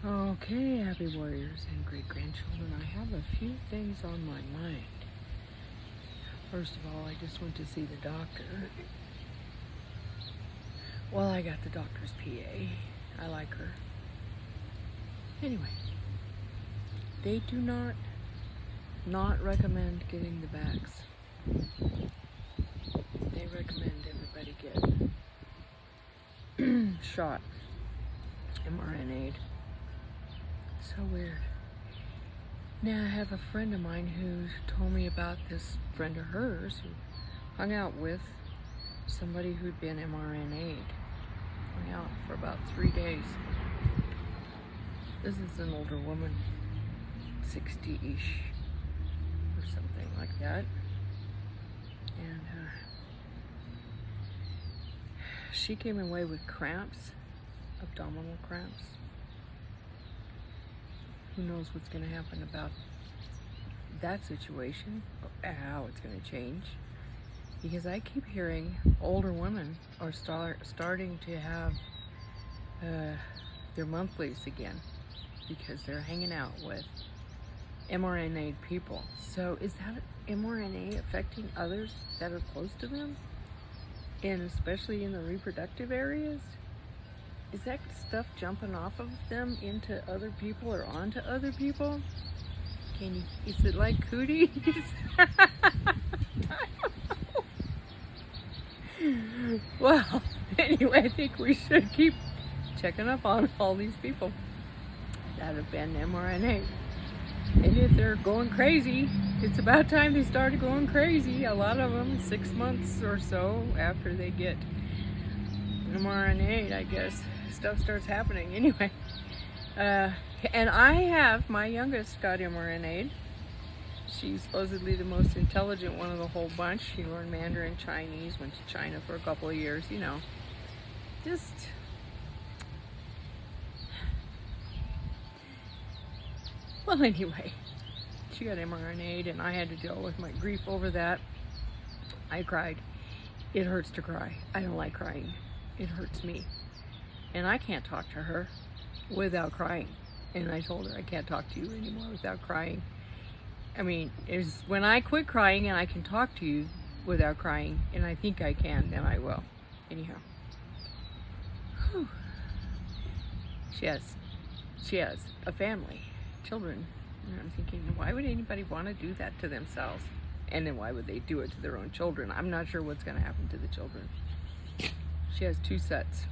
Okay, happy warriors and great grandchildren. I have a few things on my mind. First of all, I just went to see the doctor. Well, I got the doctor's PA. I like her. Anyway, they do not recommend getting the vax. They recommend everybody get shot, mRNA'd. So weird. Now I have a friend of mine who told me about this friend of hers who hung out with somebody who'd been mRNA'd. Hung out for about 3 days. This is an older woman, 60-ish or something like that. And she came away with cramps, abdominal cramps. Who knows what's going to happen about that situation, how it's going to change. Because I keep hearing older women are starting to have their monthlies again because they're hanging out with mRNA people. So is that mRNA affecting others that are close to them? And especially in the reproductive areas? Is that stuff jumping off of them into other people or onto other people? Is it like cooties? Well, anyway, I think we should keep checking up on all these people that have been mRNA. And if they're going crazy, it's about time they started going crazy. A lot of them, 6 months or so after they get mRNA, I guess, stuff starts happening. Anyway, and I have, my youngest got mRNA'd. She's supposedly the most intelligent one of the whole bunch. She learned Mandarin Chinese, went to China for a couple of years, you know. Just... Well, anyway, she got mRNA'd and I had to deal with my grief over that. I cried. It hurts to cry. I don't like crying. It hurts me. And I can't talk to her without crying. And I told her I can't talk to you anymore without crying. I mean, when I quit crying and I can talk to you without crying, and I think I can, then I will. Anyhow. Whew. She has a family, children. And I'm thinking, why would anybody want to do that to themselves? And then why would they do it to their own children? I'm not sure what's going to happen to the children. She has 2 sets.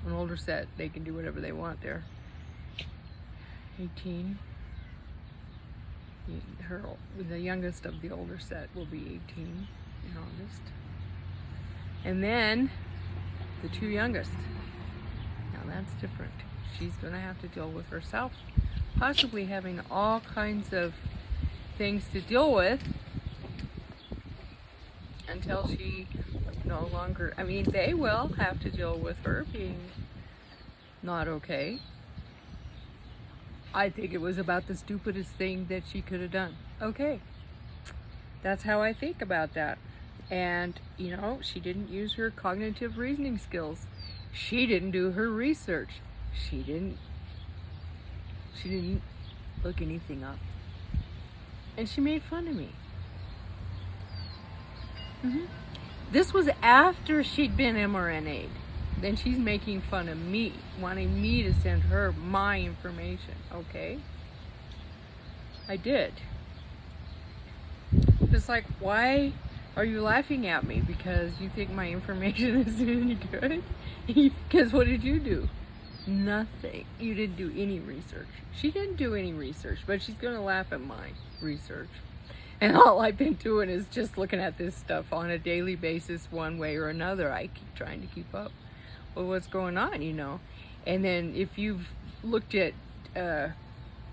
An older set, they can do whatever they want there. 18. The youngest of the older set will be 18 in August. And then the 2 youngest. Now that's different. She's going to have to deal with herself, possibly having all kinds of things to deal with until she no longer, I mean, they will have to deal with her being not okay. I think it was about the stupidest thing that she could have done. Okay. That's how I think about that. And, you know, she didn't use her cognitive reasoning skills. She didn't do her research. She didn't look anything up. And she made fun of me. This was after she'd been mRNA'd. Then she's making fun of me, wanting me to send her my information, okay? I did. It's like, why are you laughing at me? Because you think my information isn't any good? Because what did you do? Nothing. You didn't do any research. She didn't do any research, but she's going to laugh at my research. And all I've been doing is just looking at this stuff on a daily basis, one way or another. I keep trying to keep up with what's going on, you know. And then if you've looked at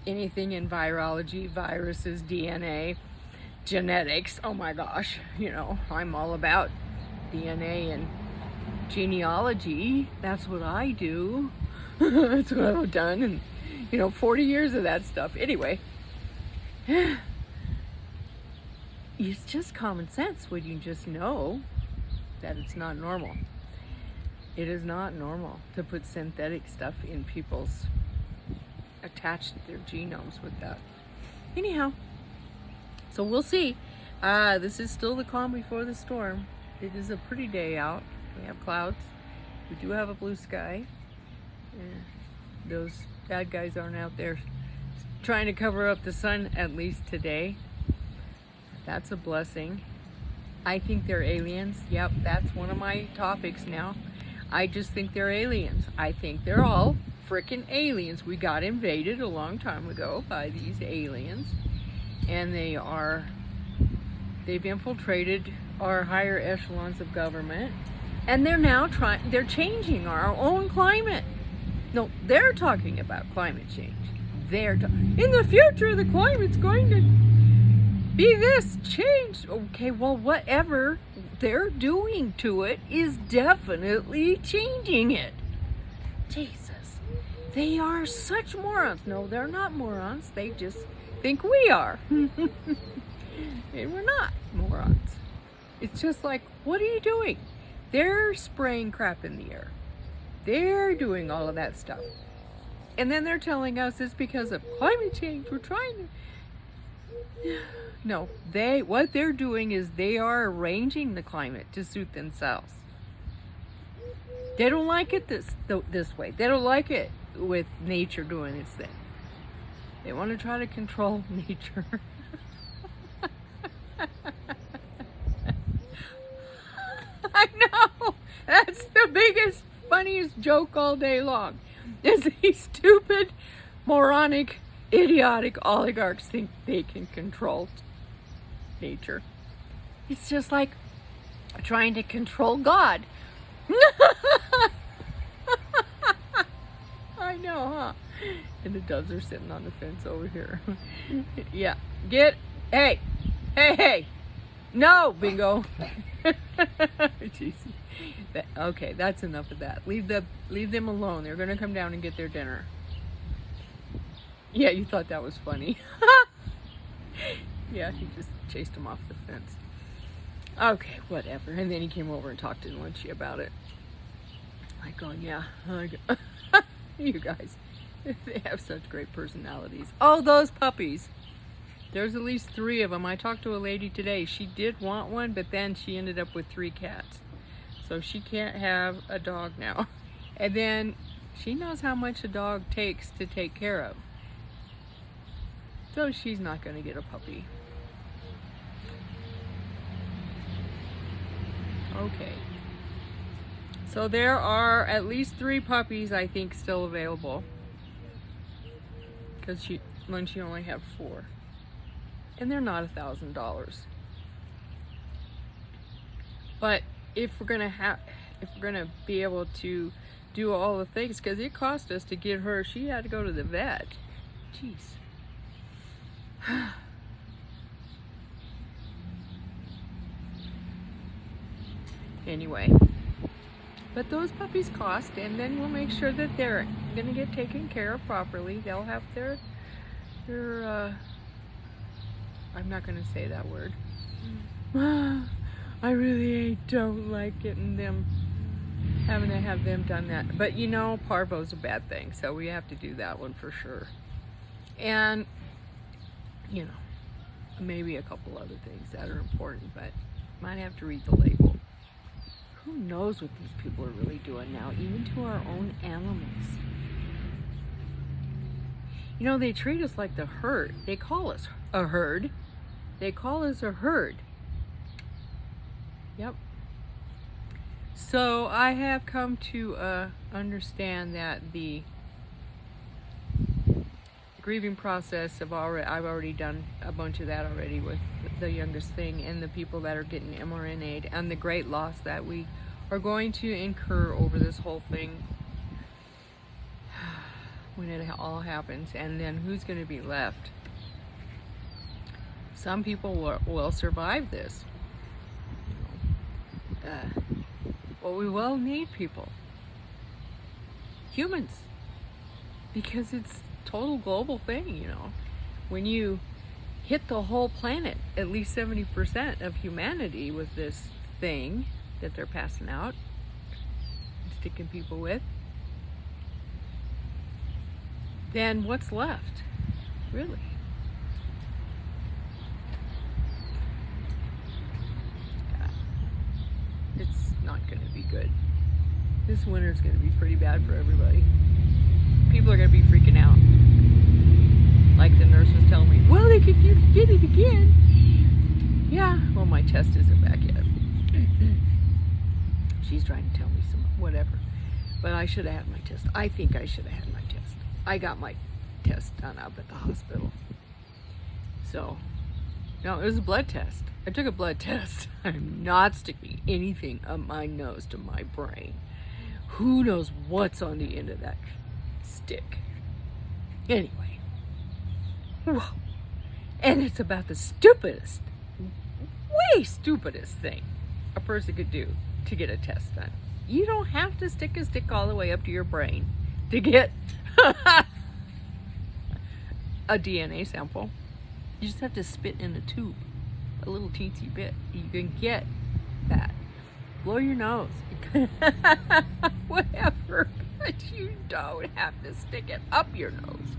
anything in virology, viruses, DNA, genetics, oh my gosh, you know, I'm all about DNA and genealogy. That's what I do. That's what I've done, and, you know, 40 years of that stuff. Anyway, it's just common sense when you just know that it's not normal. It is not normal to put synthetic stuff in people's, attached to their genomes with that. Anyhow, so we'll see. This is still the calm before the storm. It is a pretty day out. We have clouds. We do have a blue sky. Those bad guys aren't out there trying to cover up the sun, at least today. That's a blessing. I think they're aliens. Yep, that's one of my topics now. I just think they're aliens. I think they're all frickin' aliens. We got invaded a long time ago by these aliens, and they've infiltrated our higher echelons of government, and they're now they're changing our own climate. No, they're talking about climate change. In the future, the climate's going to be this changed. Okay, well, whatever they're doing to it is definitely changing it. Jesus, they are such morons. No, they're not morons. They just think we are. And we're not morons. It's just like, what are you doing? They're spraying crap in the air. They're doing all of that stuff. And then they're telling us it's because of climate change. We're trying to... No, what they're doing is they are arranging the climate to suit themselves. They don't like it this way. They don't like it with nature doing its thing. They want to try to control nature. I know. That's the biggest, funniest joke all day long. Is these stupid, moronic, idiotic oligarchs think they can control nature. It's just like trying to control God. I know, huh? And the doves are sitting on the fence over here. Yeah. Hey! No, Bingo! Jeez. Okay, that's enough of that. Leave them alone. They're gonna come down and get their dinner. Yeah, you thought that was funny. Yeah, he just chased him off the fence. Okay, whatever. And then he came over and talked to Lunchy about it. Like going, yeah, you guys, they have such great personalities. Oh, those puppies. There's at least 3 of them. I talked to a lady today. She did want one, but then she ended up with 3 cats. So she can't have a dog now. And then she knows how much a dog takes to take care of. So she's not going to get a puppy. Okay. So there are at least 3 puppies, I think, still available. Because Lunchy only have 4. And they're not $1,000. But if we're gonna be able to do all the things, because it cost us to get her, she had to go to the vet. Jeez. Anyway, but those puppies cost, and then we'll make sure that they're gonna get taken care of properly. They'll have their I'm not gonna say that word. I really don't like having to have them done that. But you know, parvo's a bad thing, so we have to do that one for sure. And you know, maybe a couple other things that are important, but might have to read the label. Who knows what these people are really doing now, even to our own animals. You know, they treat us like the herd. They call us a herd. They call us a herd. Yep. So I have come to understand that the grieving process I've already done a bunch of that already with the youngest thing and the people that are getting mRNA'd, and the great loss that we are going to incur over this whole thing when it all happens, and then who's going to be left. Some people will survive this. Well, we will need people, humans, because it's total global thing, you know. When you hit the whole planet, at least 70% of humanity with this thing that they're passing out, sticking people with, then what's left? Really? Yeah. It's not going to be good. This winter's going to be pretty bad for everybody. People are going to be freaking out. Like the nurse was telling me, well, you could get it again. Yeah, well, my test isn't back yet. She's trying to tell me some whatever. But I should have had my test. I think I should have had my test. I got my test done up at the hospital. So, no, it was a blood test. I took a blood test. I'm not sticking anything up my nose to my brain. Who knows what's on the end of that stick? Anyway. Whoa. And it's about the stupidest, way stupidest thing a person could do to get a test done. You don't have to stick a stick all the way up to your brain to get a DNA sample. You just have to spit in a tube, a little teensy bit. You can get that. Blow your nose. Whatever. But you don't have to stick it up your nose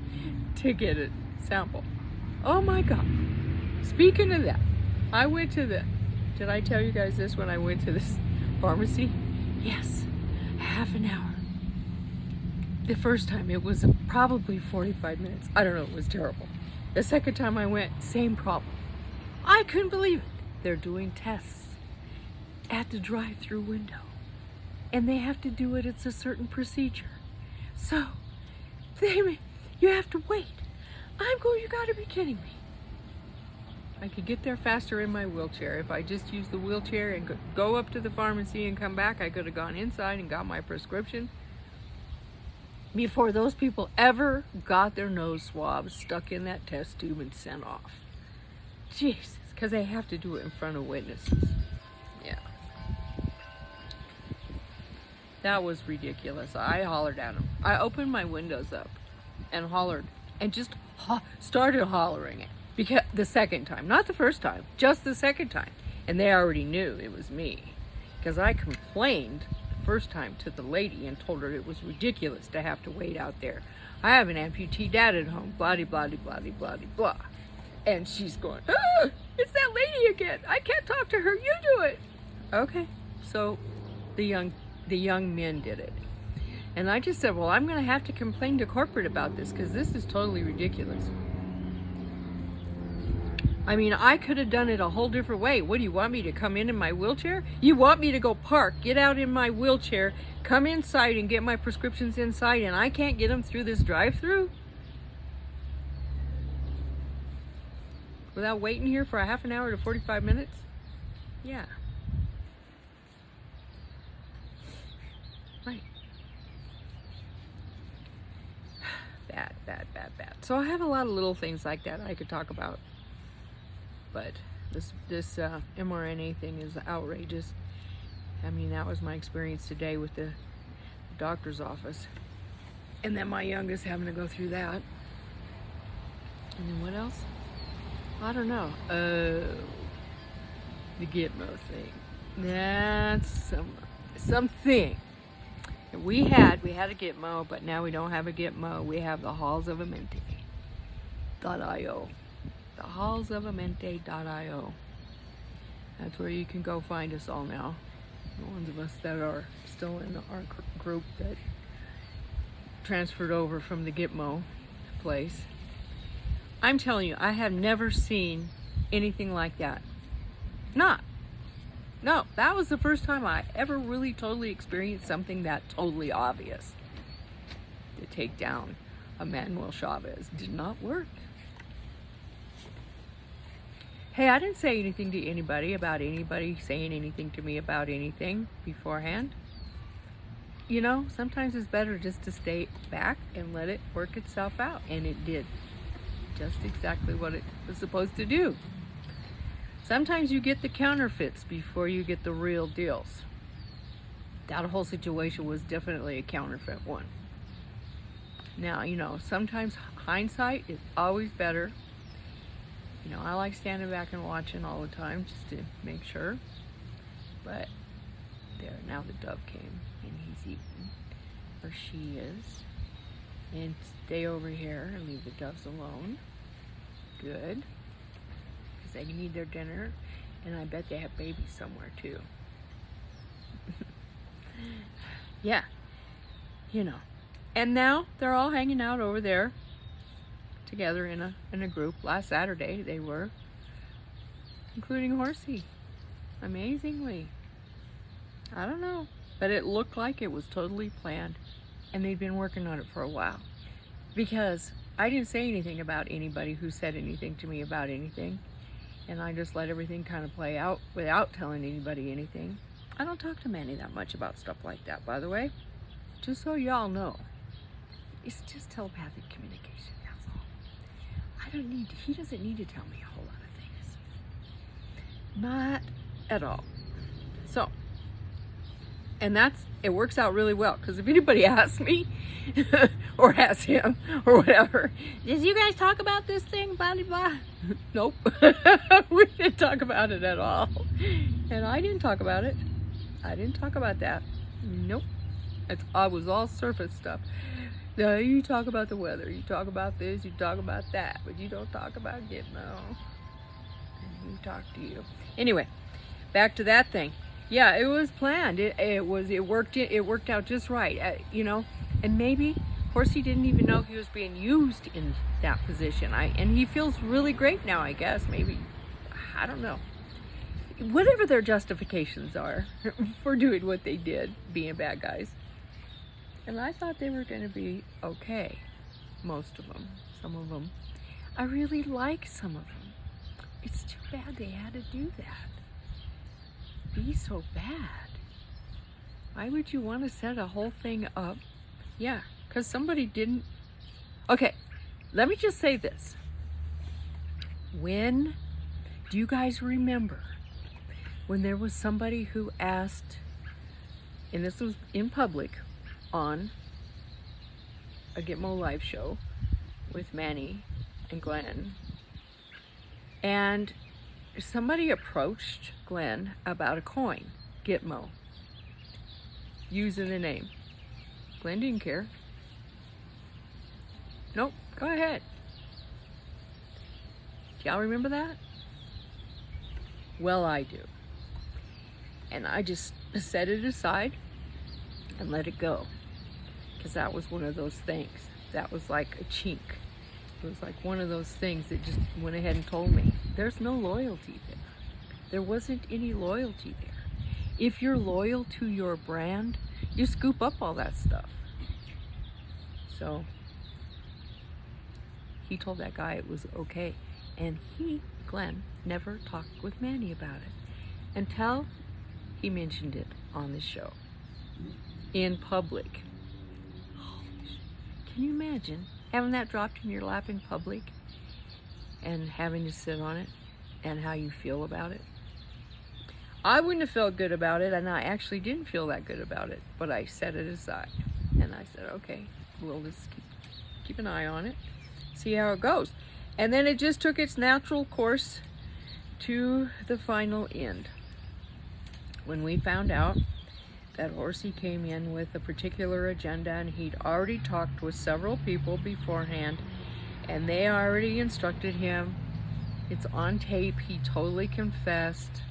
to get a sample. Oh my God. Speaking of that, I went to did I tell you guys this when I went to this pharmacy? Yes, half an hour. The first time it was probably 45 minutes. I don't know, it was terrible. The second time I went, same problem. I couldn't believe it. They're doing tests at the drive-through window. And they have to do it, it's a certain procedure. So, you have to wait. You gotta be kidding me. I could get there faster in my wheelchair. If I just used the wheelchair and go up to the pharmacy and come back, I could have gone inside and got my prescription before those people ever got their nose swabs stuck in that test tube and sent off. Jesus, because they have to do it in front of witnesses. Yeah. That was ridiculous. I hollered at them. I opened my windows up and hollered and just started hollering it. Because the second time, not the first time, just the second time. And they already knew it was me. Because I complained the first time to the lady and told her it was ridiculous to have to wait out there. I have an amputee dad at home, blah, blah, blah, blah, blah, blah. And she's going, it's that lady again. I can't talk to her. You do it. Okay. So the young men did it. And I just said, well, I'm going to have to complain to corporate about this because this is totally ridiculous. I mean, I could have done it a whole different way. What, do you want me to come in my wheelchair? You want me to go park, get out in my wheelchair, come inside and get my prescriptions inside, and I can't get them through this drive-through? Without waiting here for a half an hour to 45 minutes? Yeah. Right. Bad, bad, bad, bad. So I have a lot of little things like that I could talk about. But this mRNA thing is outrageous. I mean, that was my experience today with the doctor's office. And then my youngest having to go through that. And then what else? I don't know. The Gitmo thing. That's something. We had a Gitmo, but now we don't have a Gitmo. We have the Halls of Amente.io. The hallsofamente.io. That's where you can go find us all now. The ones of us that are still in our group that transferred over from the Gitmo place. I'm telling you, I have never seen anything like that. No, that was the first time I ever really totally experienced something that totally obvious. To take down Emmanuel Chavez did not work. Hey, I didn't say anything to anybody about anybody saying anything to me about anything beforehand. You know, sometimes it's better just to stay back and let it work itself out. And it did just exactly what it was supposed to do. Sometimes you get the counterfeits before you get the real deals. That whole situation was definitely a counterfeit one. Now, you know, sometimes hindsight is always better. You know, I like standing back and watching all the time just to make sure. But there, now the dove came. and he's eating, or she is. And stay over here and leave the doves alone. Good. Because they need their dinner, and I bet they have babies somewhere too. Yeah, you know. And now they're all hanging out over there together in a group. Last Saturday they were, including Horsey. Amazingly. I don't know, but it looked like it was totally planned, and they'd been working on it for a while. Because I didn't say anything about anybody who said anything to me about anything, and I just let everything kind of play out without telling anybody anything. I don't talk to Manny that much about stuff like that, by the way. Just so y'all know. It's just telepathic communication, that's all. He doesn't need to tell me a whole lot of things. Not at all. So, and it works out really well, because if anybody asks me, or asks him, or whatever, did you guys talk about this thing, blah, blah, blah? Nope. We didn't talk about it at all. And I didn't talk about it. I didn't talk about that. Nope. It was all surface stuff. Now, you talk about the weather, you talk about this, you talk about that, but you don't talk about Gitmo. And he talked to you. Anyway, back to that thing. Yeah, it was planned. It worked out just right. You know, and maybe Horsey didn't even know he was being used in that position. And he feels really great now, I guess. Maybe, I don't know. Whatever their justifications are for doing what they did, being bad guys. And I thought they were going to be okay. Most of them. Some of them. I really like some of them. It's too bad they had to do that. Be so bad. Why would you want to set a whole thing up? Yeah, because somebody didn't. Okay, let me just say this. Do you guys remember when there was somebody who asked, and this was in public on a Gitmo live show with Manny and Glenn, and somebody approached Glenn about a coin, Gitmo, using the name. Glenn didn't care. Nope, go ahead. Do y'all remember that? Well, I do. And I just set it aside and let it go. Because that was one of those things. That was like a chink. It was like one of those things that just went ahead and told me, there's no loyalty there. There wasn't any loyalty there. If you're loyal to your brand, you scoop up all that stuff. So, he told that guy it was okay. And Glenn, never talked with Manny about it until he mentioned it on the show. In public. Can you imagine having that dropped in your lap in public and having to sit on it and how you feel about it? I wouldn't have felt good about it, and I actually didn't feel that good about it, but I set it aside. And I said, okay, we'll just keep an eye on it, see how it goes. And then it just took its natural course to the final end. When we found out that Horsey came in with a particular agenda, and he'd already talked with several people beforehand, and they already instructed him. It's on tape. He totally confessed.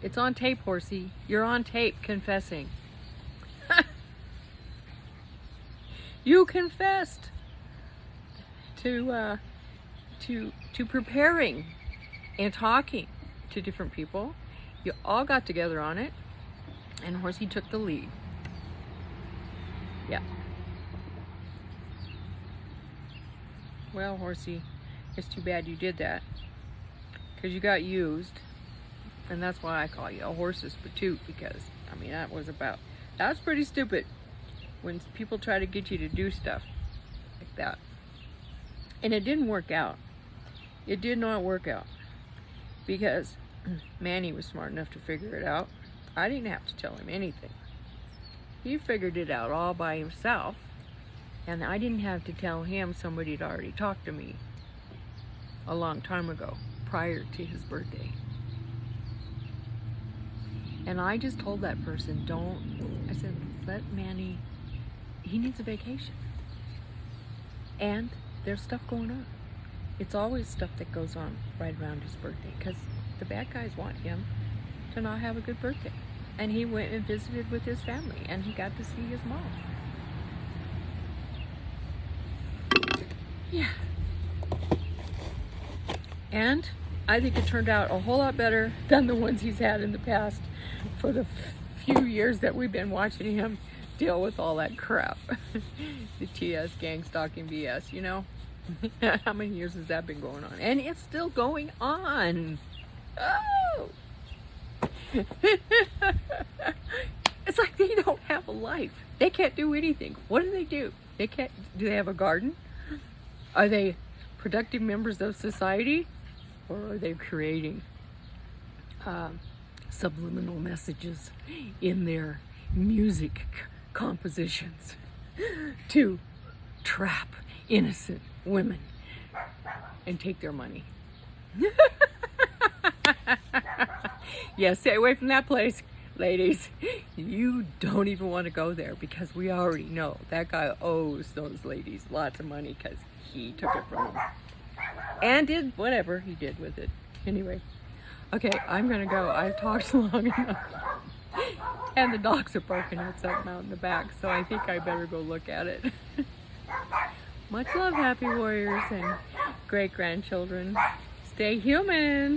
It's on tape, Horsey. You're on tape confessing. You confessed to preparing and talking to different people. You all got together on it, and Horsey took the lead. Yeah. Well, Horsey, it's too bad you did that, because you got used, and that's why I call you a horse's patoot, because, I mean, that's pretty stupid when people try to get you to do stuff like that. And it didn't work out. It did not work out, because Manny was smart enough to figure it out. I didn't have to tell him anything. He figured it out all by himself, and I didn't have to tell him somebody had already talked to me a long time ago, prior to his birthday. And I just told that person, I said, let Manny, he needs a vacation. And there's stuff going on. It's always stuff that goes on right around his birthday, because the bad guys want him to not have a good birthday. And he went and visited with his family, and he got to see his mom. Yeah. And I think it turned out a whole lot better than the ones he's had in the past for the few years that we've been watching him deal with all that crap. The TS gang stalking BS, you know? How many years has that been going on? And it's still going on. Oh! It's like they don't have a life. They can't do anything. What do? They can't. Do they have a garden? Are they productive members of society? Or are they creating subliminal messages in their music compositions to trap innocent women and take their money? Yeah, stay away from that place, ladies. You don't even want to go there, because we already know that guy owes those ladies lots of money because he took it from them and did whatever he did with it. Anyway, okay, I'm gonna go. I've talked long enough. And the dogs are barking at something out in the back, so I think I better go look at it. Much love, happy warriors and great grandchildren. Stay human.